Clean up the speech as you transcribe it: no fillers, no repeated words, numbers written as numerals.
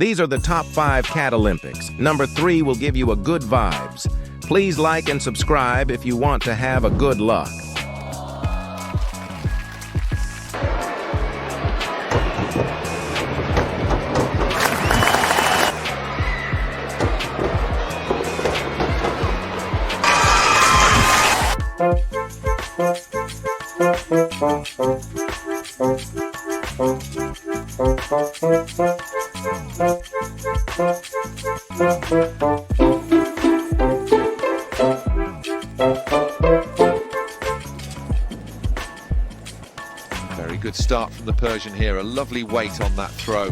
These are the top 5 Cat Olympics. Number 3 will give you a good vibes. Please like and subscribe if you want to have a good luck. Very good start from the Persian here, a lovely weight on that throw.